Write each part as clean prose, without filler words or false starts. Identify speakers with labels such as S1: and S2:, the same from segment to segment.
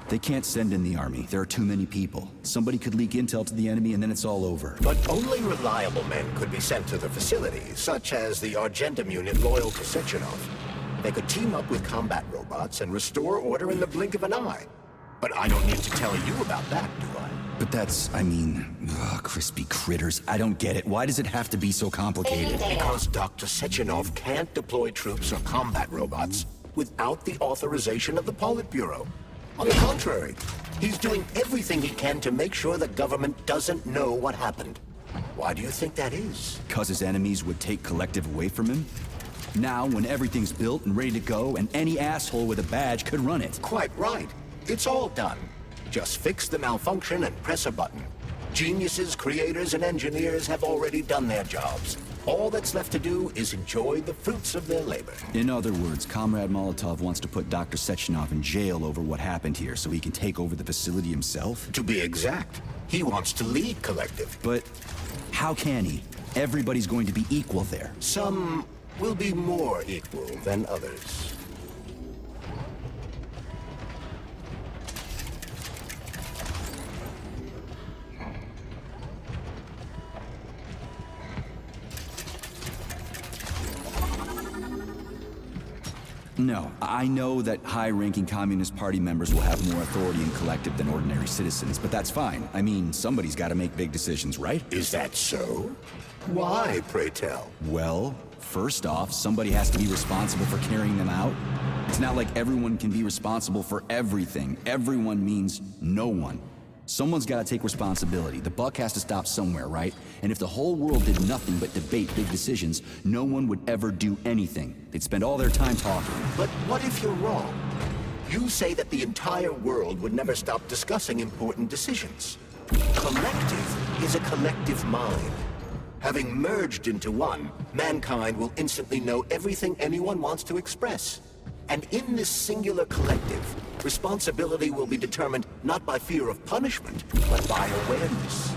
S1: They can't send in the army. There are too many people. Somebody could leak intel to the enemy and then it's all over.
S2: But only reliable men could be sent to the facility, such as the Argentum unit loyal to Sechenov. They could team up with combat robots and restore order in the blink of an eye. But I don't need to tell you about that, do I?
S1: But that's, I mean, crispy critters. I don't get it. Why does it have to be so complicated?
S2: Because Dr. Sechenov can't deploy troops or combat robots without the authorization of the Politburo. On the contrary, he's doing everything he can to make sure the government doesn't know what happened. Why do you think that is?
S1: Because his enemies would take Collective away from him? Now, when everything's built and ready to go, and any asshole with a badge could run it.
S2: Quite right. It's all done. Just fix the malfunction and press a button. Geniuses, creators, and engineers have already done their jobs. All that's left to do is enjoy the fruits of their labor.
S1: In other words, Comrade Molotov wants to put Dr. Sechenov in jail over what happened here so he can take over the facility himself?
S2: To be exact, he wants to lead Collective.
S1: But how can he? Everybody's going to be equal there.
S2: Some will be more equal than others.
S1: No, I know that high-ranking Communist Party members will have more authority in Collective than ordinary citizens, but that's fine. I mean, somebody's got to make big decisions, right?
S2: Is that so? Why, pray tell?
S1: Well, first off, somebody has to be responsible for carrying them out. It's not like everyone can be responsible for everything. Everyone means no one. Someone's got to take responsibility. The buck has to stop somewhere, right? And if the whole world did nothing but debate big decisions, no one would ever do anything. They'd spend all their time talking.
S2: But what if you're wrong? You say that the entire world would never stop discussing important decisions. Collective is a collective mind. Having merged into one, mankind will instantly know everything anyone wants to express. And in this singular collective, responsibility will be determined not by fear of punishment, but by awareness.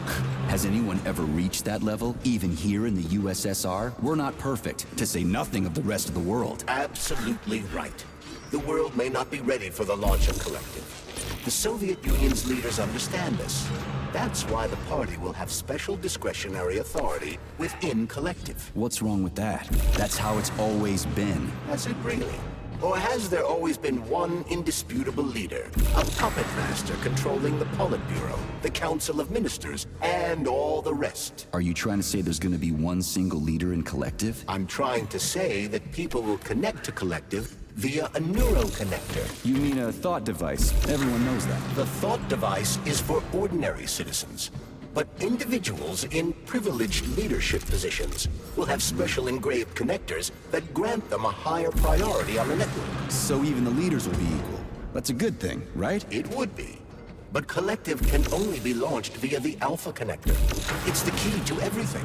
S1: Has anyone ever reached that level, even here in the USSR? We're not perfect, to say nothing of the rest of the world.
S2: Absolutely right. The world may not be ready for the launch of Collective. The Soviet Union's leaders understand this. That's why the party will have special discretionary authority within Collective.
S1: What's wrong with that? That's how it's always been.
S2: Has it really? Or has there always been one indisputable leader, a puppet master controlling the Politburo, the Council of Ministers, and all the rest?
S1: Are you trying to say there's going to be one single leader in Collective?
S2: I'm trying to say that people will connect to Collective via a neuroconnector.
S1: You mean a thought device? Everyone knows that.
S2: The thought device is for ordinary citizens. But individuals in privileged leadership positions will have special engraved connectors that grant them a higher priority on the network.
S1: So even the leaders will be equal. That's a good thing, right?
S2: It would be. But Collective can only be launched via the Alpha Connector. It's the key to everything,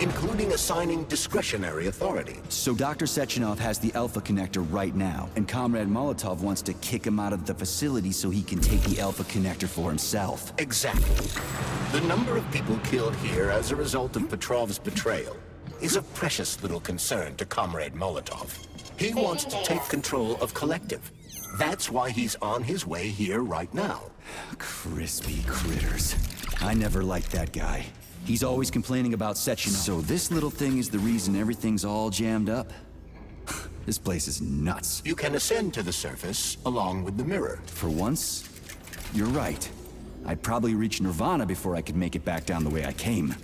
S2: including assigning discretionary authority.
S1: So Dr. Sechenov has the Alpha Connector right now, and Comrade Molotov wants to kick him out of the facility so he can take the Alpha Connector for himself.
S2: Exactly. The number of people killed here as a result of Petrov's betrayal is a precious little concern to Comrade Molotov. He wants to take control of Collective, That's why he's on his way here right now.
S1: Crispy critters. I never liked that guy. He's always complaining about Sechenov. So this little thing is the reason everything's all jammed up? This place is nuts.
S2: You can ascend to the surface along with the mirror.
S1: For once, you're right. I'd probably reach Nirvana before I could make it back down the way I came.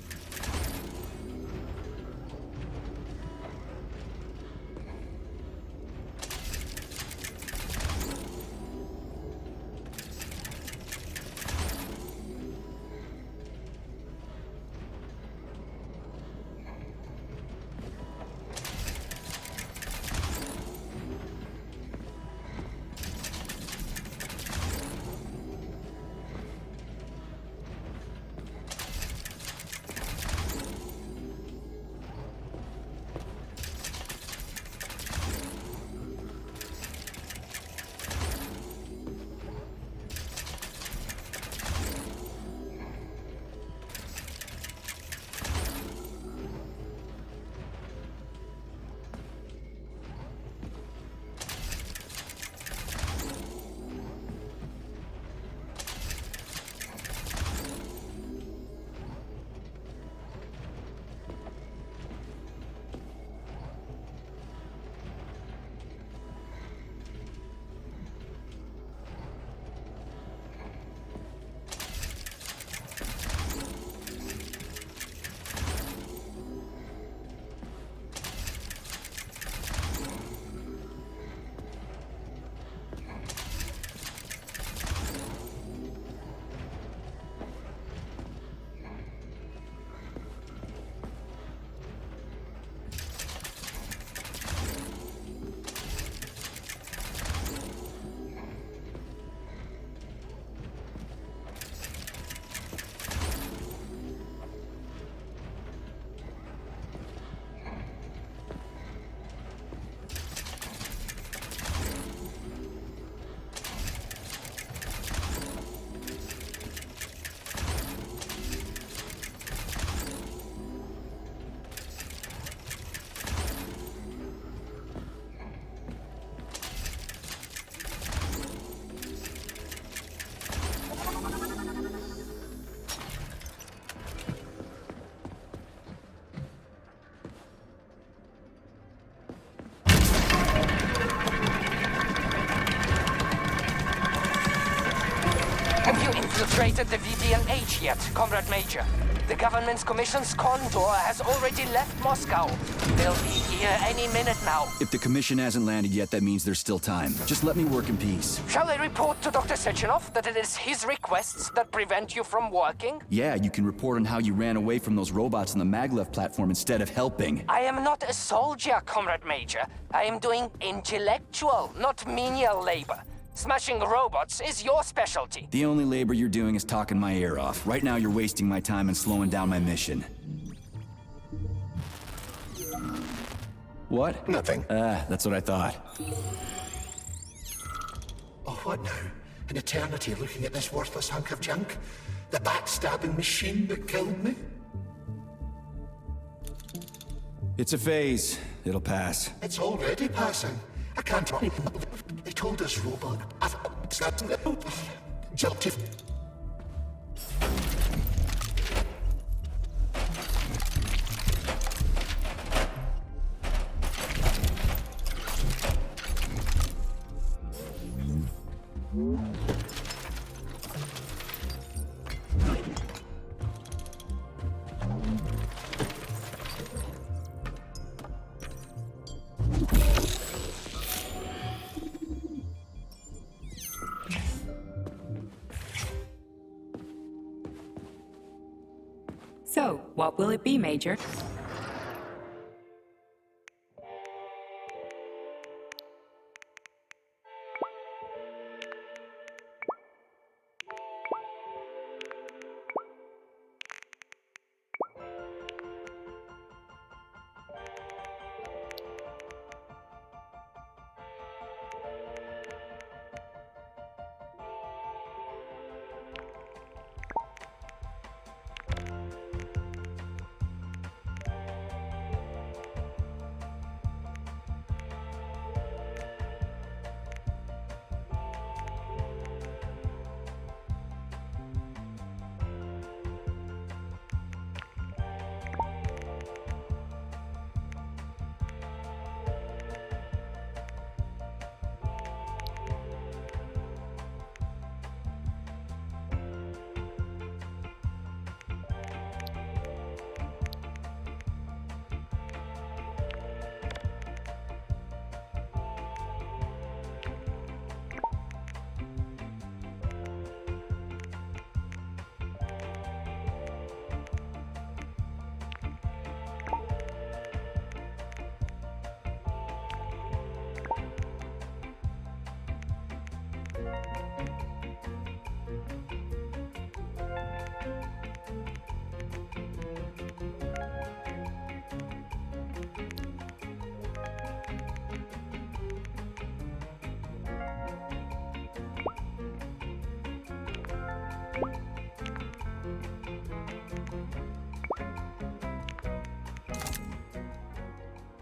S3: Have you infiltrated the VDLH yet, Comrade Major? The government's commission's Condor has already left Moscow. They'll be here any minute now.
S1: If the commission hasn't landed yet, that means there's still time. Just let me work in peace.
S3: Shall I report to Dr. Sechenov that it is his requests that prevent you from working?
S1: Yeah, you can report on how you ran away from those robots on the maglev platform instead of helping.
S3: I am not a soldier, Comrade Major. I am doing intellectual, not menial labor. Smashing robots is your specialty.
S1: The only labor you're doing is talking my ear off. Right now you're wasting my time and slowing down my mission. What?
S2: Nothing.
S1: That's what I thought.
S2: Oh, what now? An eternity looking at this worthless hunk of junk? The backstabbing machine that killed me?
S1: It's a phase. It'll pass.
S2: It's already passing. I can't run. They told us robot. Jilted.
S4: So, what will it be, Major?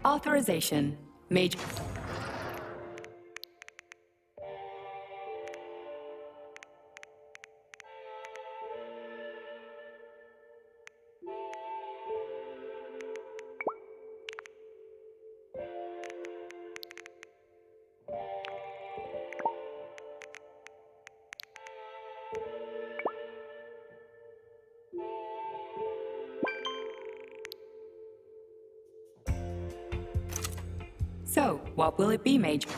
S4: Authorization. Major. So, what will it be, Major?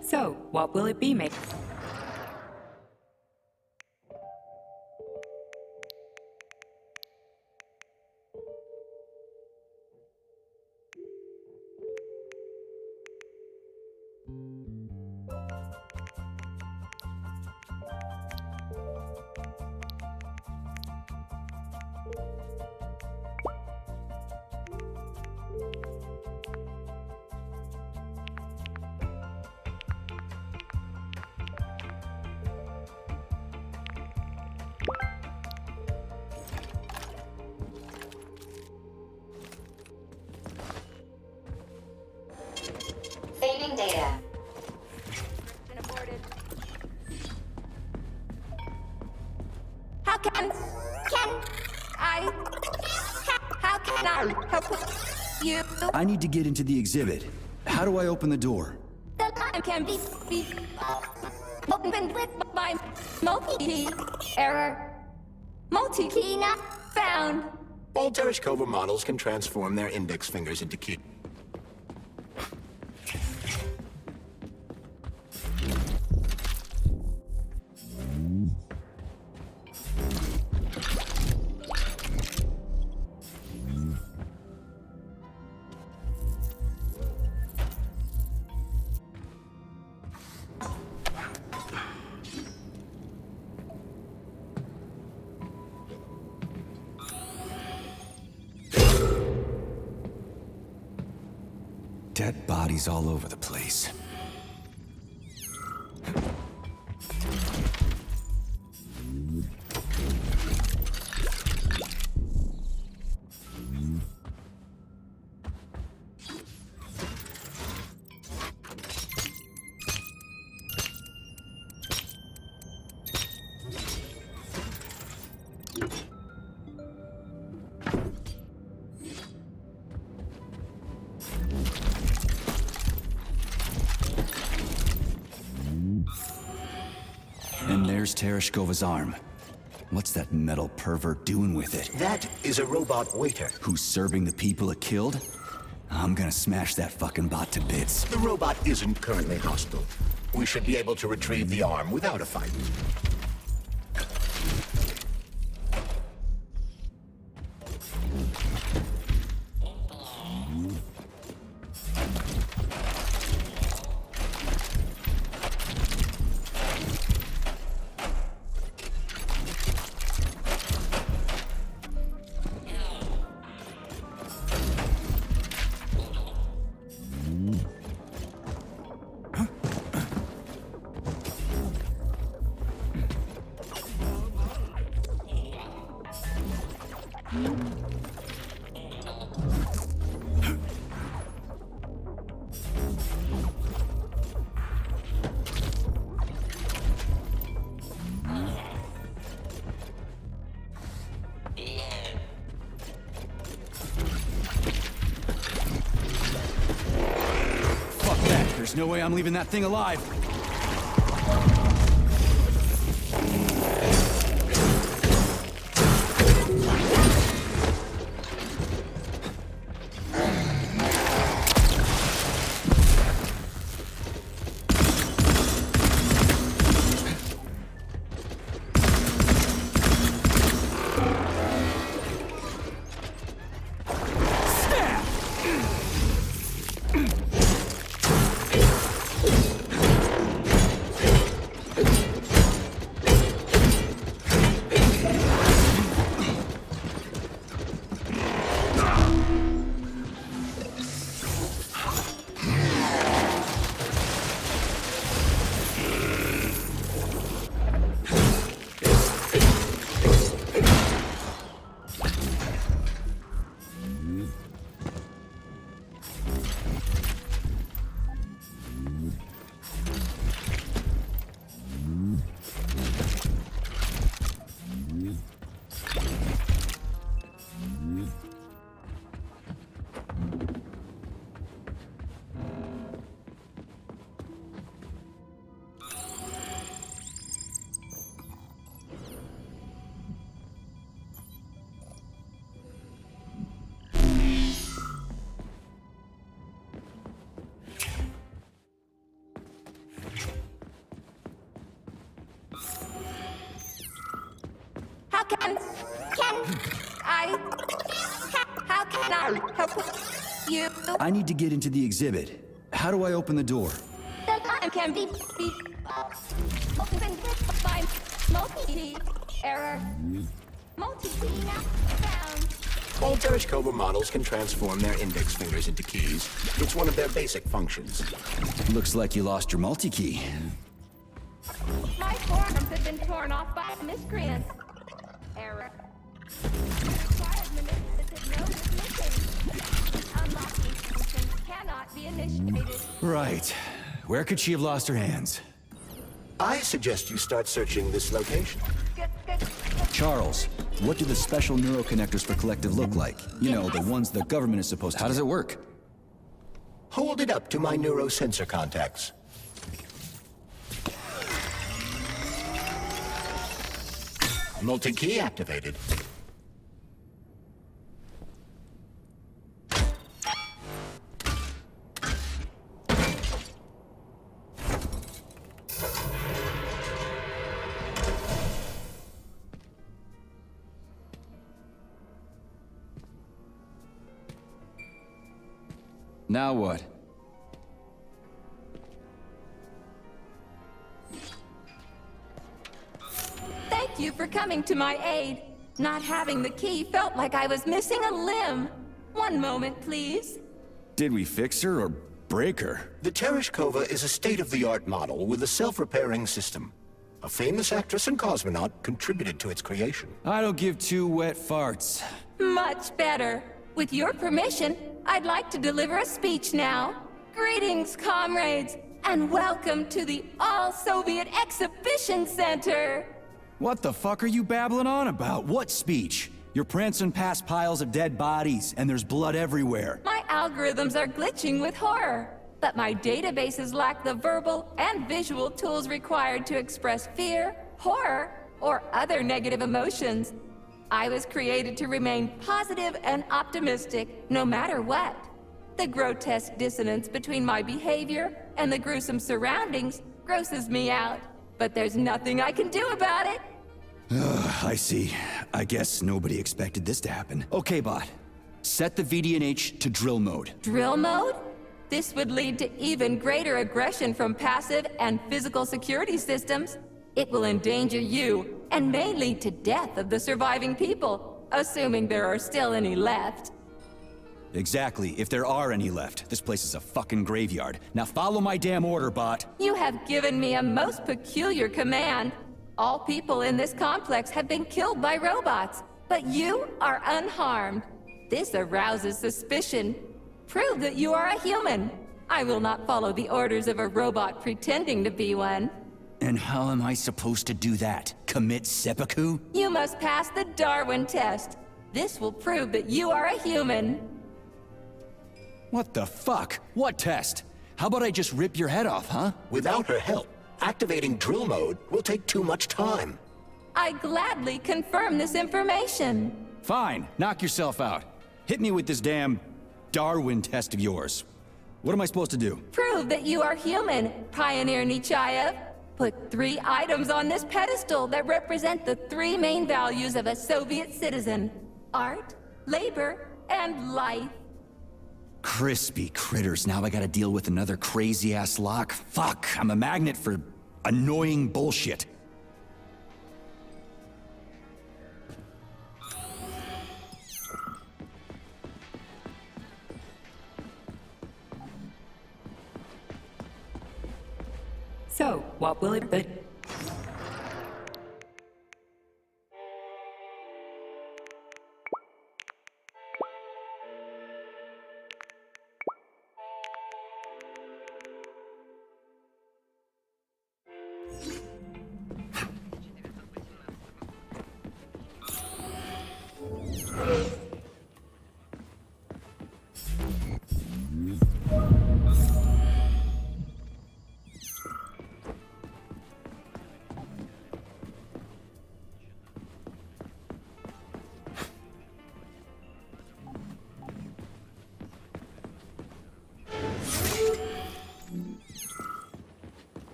S4: So, what will it be, Major?
S5: Saving data.
S6: How can I help you?
S1: I need to get into the exhibit. How do I open the door?
S6: The time can be opened with my multi-key error. Multi-key not found.
S2: All Tereshkova models can transform their index fingers into key.
S1: Dead bodies all over the place. And there's Tereshkova's arm. What's that metal pervert doing with it?
S2: That is a robot waiter.
S1: Who's serving the people it killed? I'm gonna smash that fucking bot to bits.
S2: The robot isn't currently hostile. We should be able to retrieve the arm without a fight.
S1: There's no way I'm leaving that thing alive.
S6: How can I help you?
S1: I need to get into the exhibit. How do I open the door?
S6: The line can be opened by multi error. Multi-key not found.
S2: All Tereshkova models can transform their index fingers into keys. It's one of their basic functions.
S1: Looks like you lost your multi-key.
S6: My forearms have been torn off by miscreants. Error. Required manipulative node is missing. Unlocking function cannot be initiated.
S1: Right. Where could she have lost her hands?
S2: I suggest you start searching this location.
S1: Charles, what do the special neuroconnectors for Collective look like? You know, the ones the government is supposed to... How does it work?
S2: Hold it up to my neurosensor contacts. Multi-key activated.
S1: Now what?
S6: Thank you for coming to my aid. Not having the key felt like I was missing a limb. One moment, please.
S1: Did we fix her or break her?
S2: The Tereshkova is a state-of-the-art model with a self-repairing system. A famous actress and cosmonaut contributed to its creation.
S1: I don't give two wet farts.
S6: Much better. With your permission, I'd like to deliver a speech now. Greetings, comrades, and welcome to the All-Soviet Exhibition Center.
S1: What the fuck are you babbling on about? What speech? You're prancing past piles of dead bodies, and there's blood everywhere.
S6: My algorithms are glitching with horror, but my databases lack the verbal and visual tools required to express fear, horror, or other negative emotions. I was created to remain positive and optimistic, no matter what. The grotesque dissonance between my behavior and the gruesome surroundings grosses me out, but there's nothing I can do about it.
S1: I see. I guess nobody expected this to happen. Okay, bot. Set the VDNH to drill mode.
S6: Drill mode? This would lead to even greater aggression from passive and physical security systems. It will endanger you, and may lead to death of the surviving people, assuming there are still any left.
S1: Exactly, if there are any left. This place is a fucking graveyard. Now follow my damn order, bot.
S6: You have given me a most peculiar command. All people in this complex have been killed by robots, but you are unharmed. This arouses suspicion. Prove that you are a human. I will not follow the orders of a robot pretending to be one.
S1: And how am I supposed to do that? Commit seppuku?
S6: You must pass the Darwin test. This will prove that you are a human.
S1: What the fuck? What test? How about I just rip your head off, huh?
S2: Without her help, activating drill mode will take too much time.
S6: I gladly confirm this information.
S1: Fine, knock yourself out. Hit me with this damn Darwin test of yours. What am I supposed to do?
S6: Prove that you are human, Pioneer Nechayev. Put 3 items on this pedestal that represent the 3 main values of a Soviet citizen: art, labor, and life.
S1: Crispy critters, now I gotta deal with another crazy-ass lock? Fuck, I'm a magnet for annoying bullshit.
S4: So, what will it be?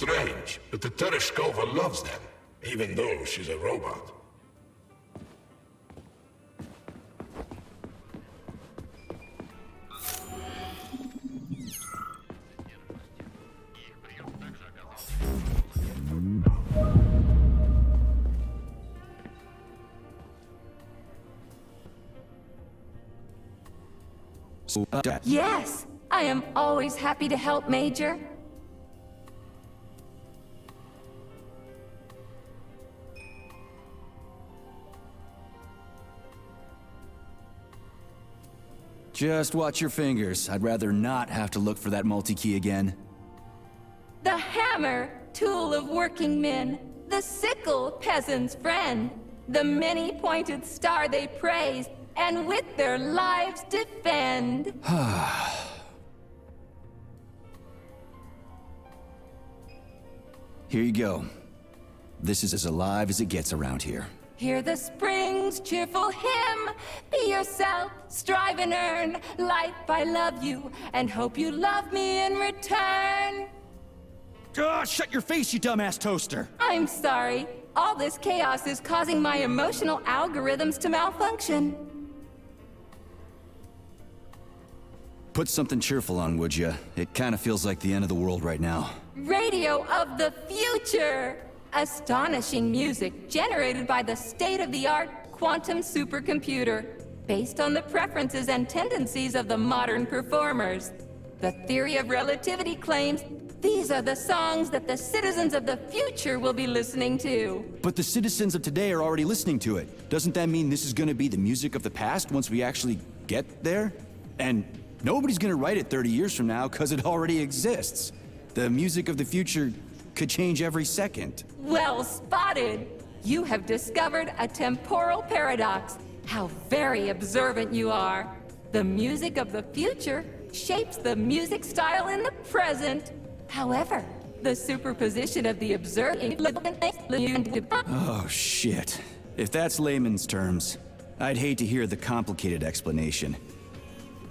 S5: Strange, but the Tereshkova loves them, even though she's a robot.
S6: Yes, I am always happy to help, Major.
S1: Just watch your fingers. I'd rather not have to look for that multi-key again.
S6: The hammer, tool of working men. The sickle, peasant's friend. The many-pointed star they praise, and with their lives defend.
S1: Here you go. This is as alive as it gets around here.
S6: Hear the spring's cheerful hymn. Be yourself, strive and earn. Life, I love you, and hope you love me in return.
S1: Shut your face, you dumbass toaster!
S6: I'm sorry. All this chaos is causing my emotional algorithms to malfunction.
S1: Put something cheerful on, would ya? It kinda feels like the end of the world right now.
S6: Radio of the future! Astonishing music generated by the state-of-the-art quantum supercomputer, based on the preferences and tendencies of the modern performers. The theory of relativity claims these are the songs that the citizens of the future will be listening to.
S1: But the citizens of today are already listening to it. Doesn't that mean this is gonna be the music of the past once we actually get there? And nobody's gonna write it 30 years from now, 'cause it already exists. The music of the future could change every second.
S6: Well spotted! You have discovered a temporal paradox. How very observant you are. The music of the future shapes the music style in the present. However, the superposition of the observing...
S1: Oh, shit. If that's layman's terms, I'd hate to hear the complicated explanation.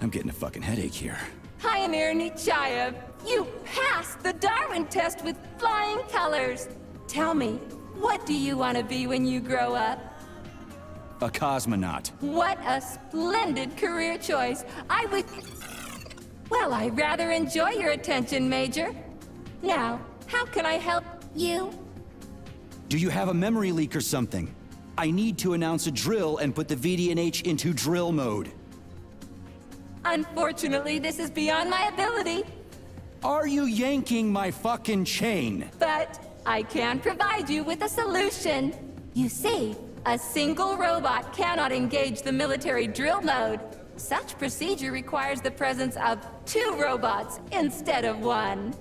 S1: I'm getting a fucking headache here.
S6: Pioneer Nechayev, you passed the Darwin test with flying colors. Tell me, what do you want to be when you grow up?
S1: A cosmonaut.
S6: What a splendid career choice. I would... Well, I rather enjoy your attention, Major. Now, how can I help you?
S1: Do you have a memory leak or something? I need to announce a drill and put the VDNH into drill mode.
S6: Unfortunately, this is beyond my ability,
S1: Are you yanking my fucking chain?
S6: but I can provide you with a solution. You see, a single robot cannot engage the military drill mode. Such procedure requires the presence of 2 robots instead of 1.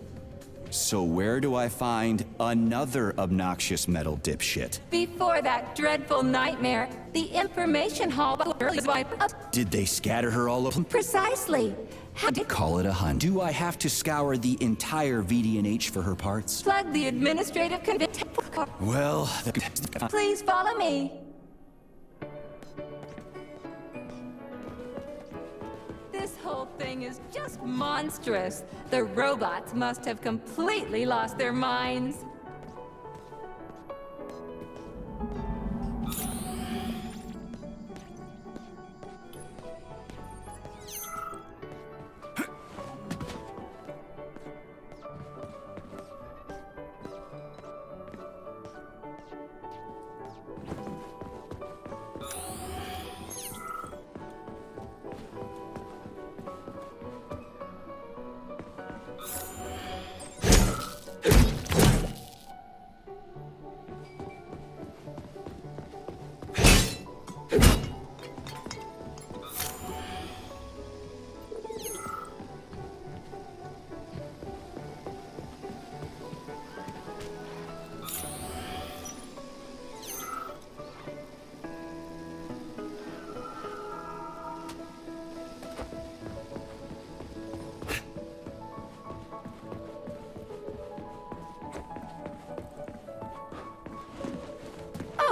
S1: So where do I find another obnoxious metal dipshit?
S6: Before that dreadful nightmare, the information hall was wiped up.
S1: Did they scatter her all over?
S6: Precisely. How did
S1: Call it a hunt. Do I have to scour the entire VDNH for her parts?
S6: plug the administrative conviction?
S1: Well,
S6: Please follow me. This whole thing is just monstrous. The robots must have completely lost their minds.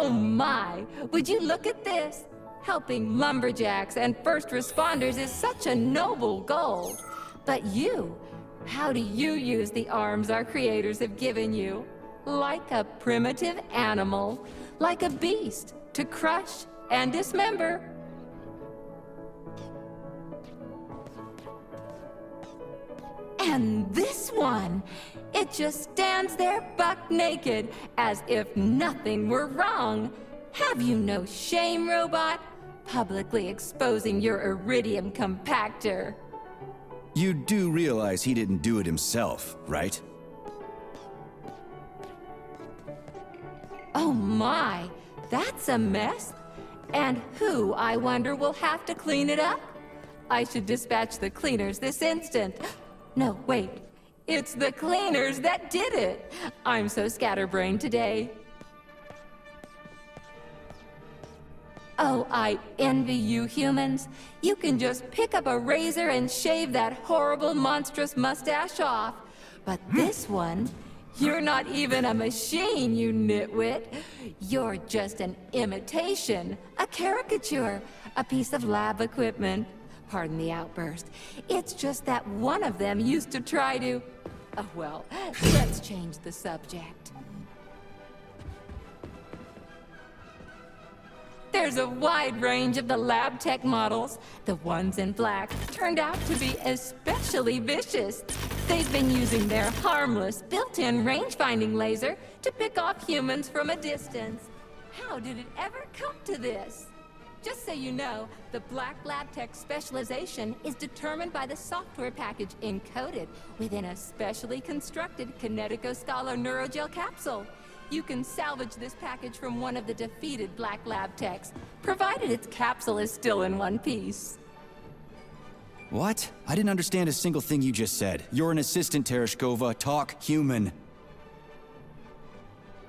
S6: Oh my! Would you look at this? Helping lumberjacks and first responders is such a noble goal. But you How do you use the arms our creators have given you? Like a primitive animal, like a beast, to crush and dismember. And this one, it just stands there buck naked, as if nothing were wrong. Have you no shame, robot? Publicly exposing your iridium compactor.
S1: You do realize he didn't do it himself, right?
S6: Oh my, that's a mess. And who, I wonder, will have to clean it up? I should dispatch the cleaners this instant. No, wait. It's the cleaners that did it. I'm so scatterbrained today. Oh, I envy you humans. You can just pick up a razor and shave that horrible, monstrous mustache off. But this one, you're not even a machine, you nitwit. You're just an imitation, a caricature, a piece of lab equipment. Pardon the outburst. It's just that one of them used to try to... Oh, well, let's change the subject. There's a wide range of the lab tech models. The ones in black turned out to be especially vicious. They've been using their harmless, built-in range-finding laser to pick off humans from a distance. How did it ever come to this? Just so you know, the Black Lab Tech specialization is determined by the software package encoded within a specially constructed Kinetico-Scala Neurogel capsule. You can salvage this package from one of the defeated Black Lab Techs, provided its capsule is still in one piece.
S1: What? I didn't understand a single thing you just said. You're an assistant, Tereshkova. Talk human.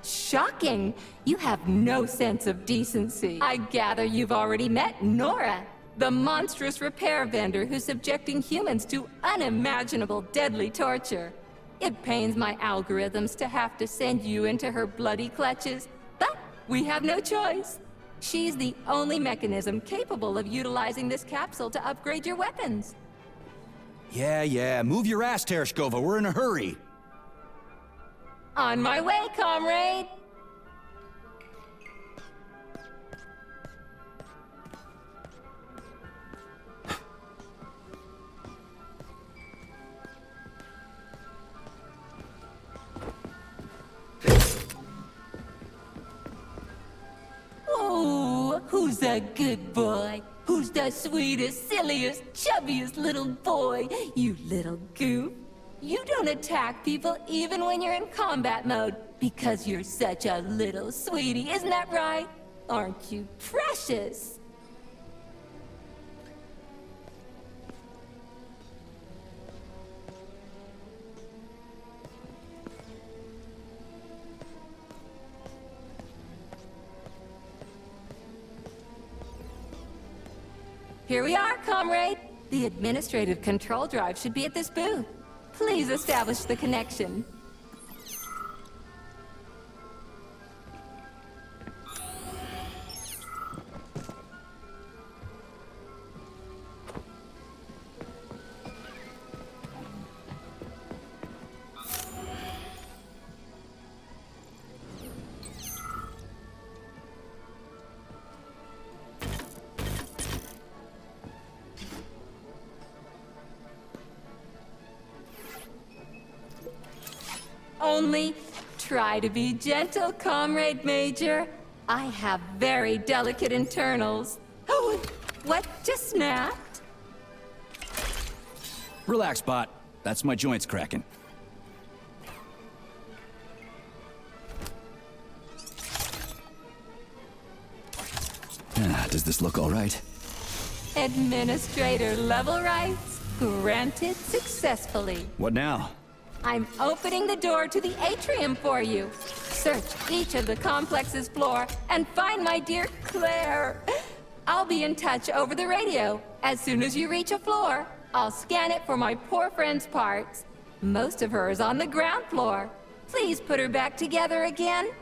S6: Shocking! You have no sense of decency. I gather you've already met Nora, the monstrous repair vendor who's subjecting humans to unimaginable deadly torture. It pains my algorithms to have to send you into her bloody clutches, but we have no choice. She's the only mechanism capable of utilizing this capsule to upgrade your weapons.
S1: Yeah, move your ass, Tereshkova. We're in a hurry.
S6: On my way, comrade! Oh, who's a good boy? Who's the sweetest, silliest, chubbiest little boy? You little goof. You don't attack people even when you're in combat mode, because you're such a little sweetie, isn't that right? Aren't you precious? Here we are, comrade. The administrative control drive should be at this booth. Please establish the connection. Only try to be gentle, Comrade Major. I have very delicate internals. Oh, what just snapped?
S1: Relax, bot. That's my joints cracking. Does this look all right?
S6: Administrator level rights granted successfully.
S1: What now?
S6: I'm opening the door to the atrium for you. Search each of the complex's floor and find my dear Claire. I'll be in touch over the radio. As soon as you reach a floor, I'll scan it for my poor friend's parts. Most of her is on the ground floor. Please put her back together again.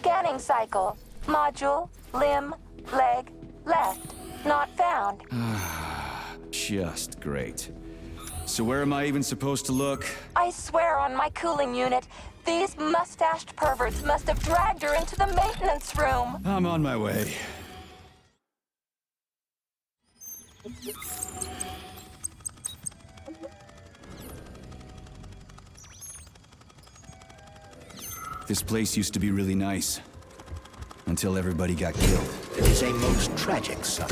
S6: Scanning cycle. Module, limb, leg, left. Not found.
S1: Just great. So where am I even supposed to look?
S6: I swear on my cooling unit, these mustached perverts must have dragged her into the maintenance room.
S1: I'm on my way. This place used to be really nice. Until everybody got killed.
S2: It is a most tragic sight.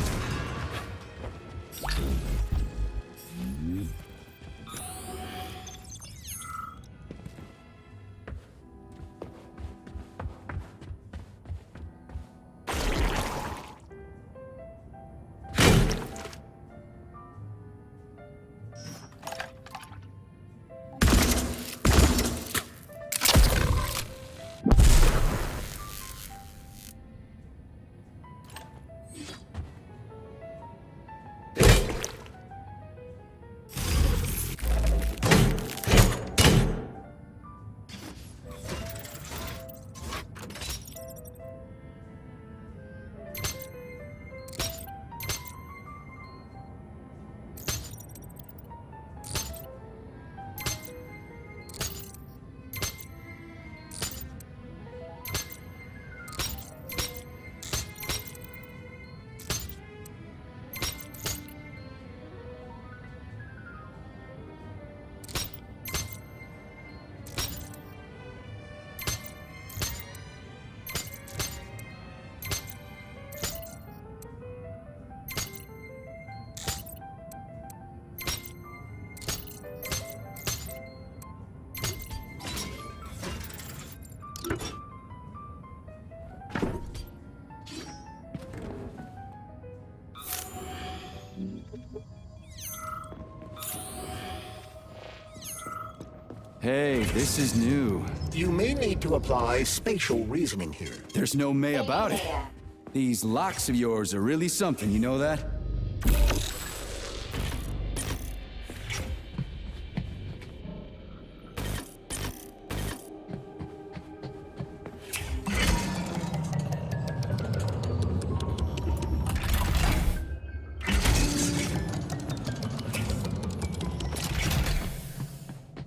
S1: Hey, this is new.
S2: You may need to apply spatial reasoning here.
S1: There's no may about it. These locks of yours are really something, you know that?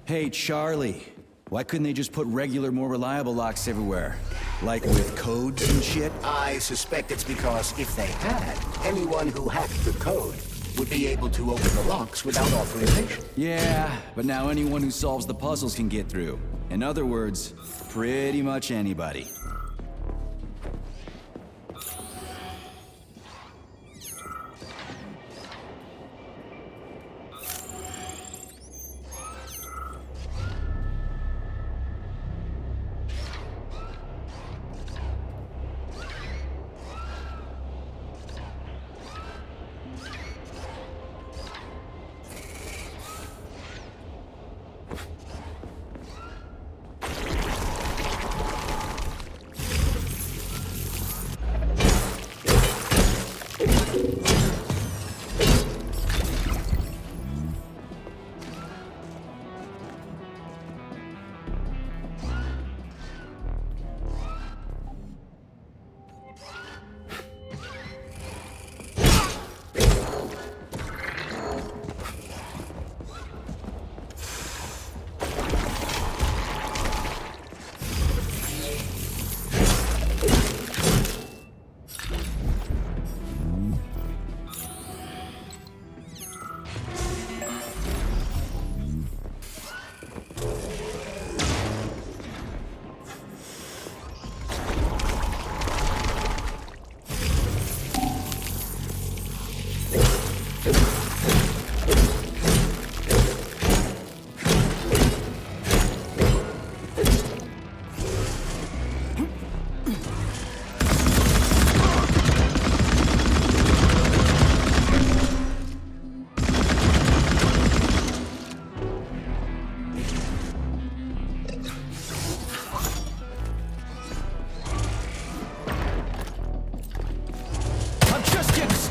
S1: Hey, Charlie. Why couldn't they just put regular, more reliable locks everywhere? Like with codes and shit?
S2: I suspect it's because if they had, anyone who hacked the code would be able to open the locks without authorization.
S1: Yeah, but now anyone who solves the puzzles can get through. In other words, pretty much anybody.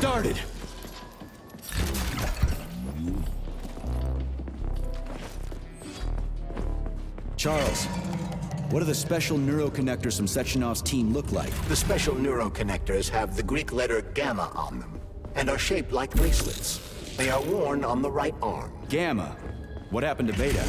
S1: Started. Charles, What do the special neuroconnectors from Sechenov's team look like?
S2: The special neuroconnectors have the Greek letter gamma on them, and are shaped like bracelets. They are worn on the right arm.
S1: Gamma. What happened to Beta?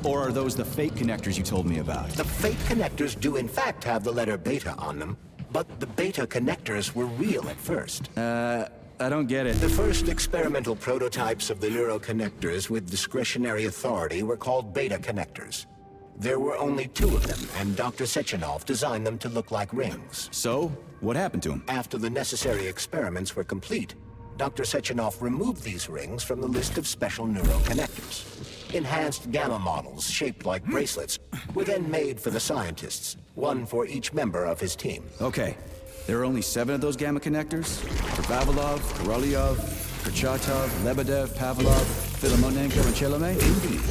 S1: Or are those the fake connectors you told me about?
S2: The fake connectors do in fact have the letter beta on them, but the beta connectors were real at first.
S1: I don't get it.
S2: The first experimental prototypes of the neuroconnectors with discretionary authority were called beta connectors. There were only 2 of them, and Dr. Sechenov designed them to look like rings.
S1: So, what happened to him?
S2: After the necessary experiments were complete, Dr. Sechenov removed these rings from the list of special neuroconnectors. Enhanced gamma models, shaped like bracelets, were then made for the scientists, one for each member of his team.
S1: Okay, there are only 7 of those gamma connectors? For Vavilov, Korolyov, Kurchatov, Lebedev, Pavlov, Filomonenko, and Chelome?
S2: Indeed.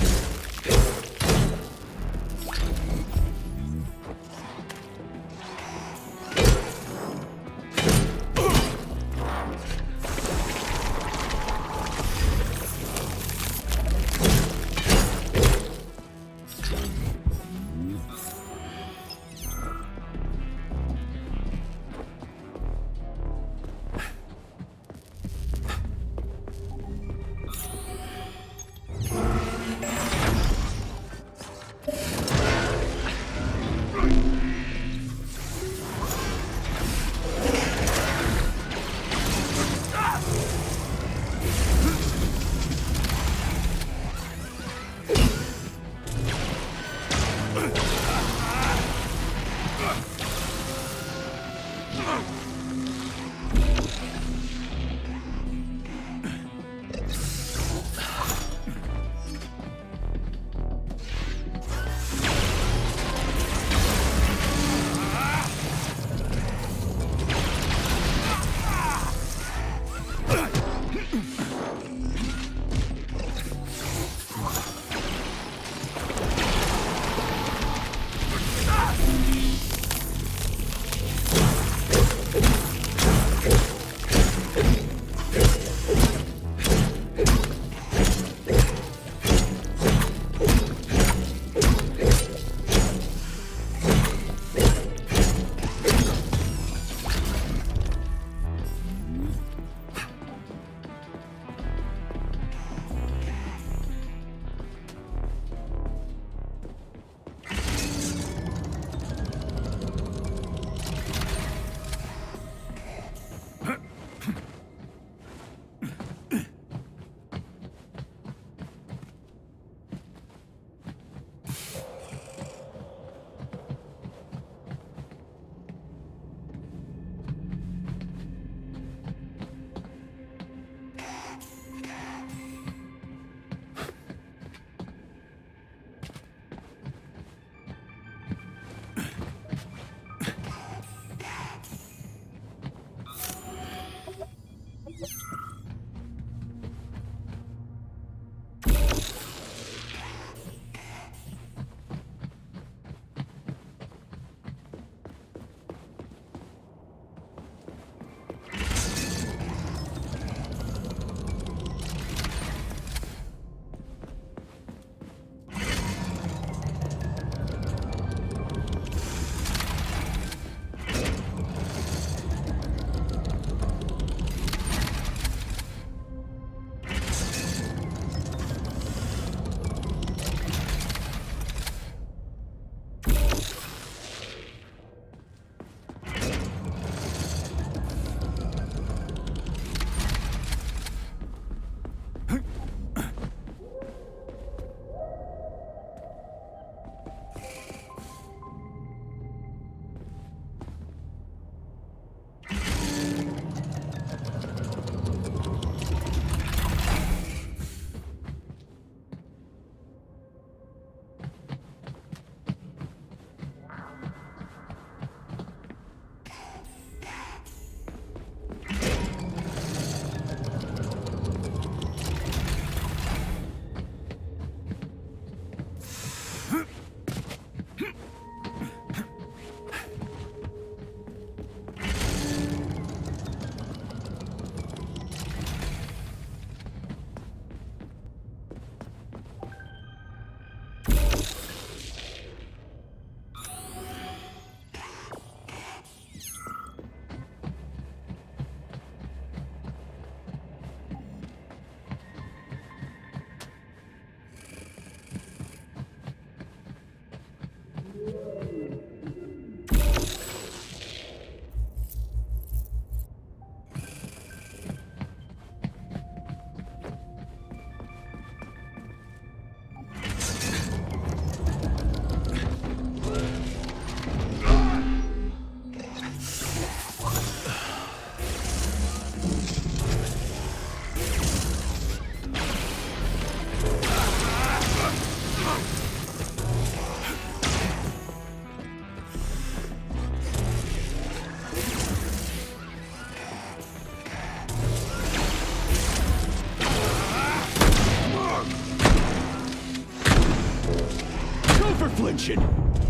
S7: attention.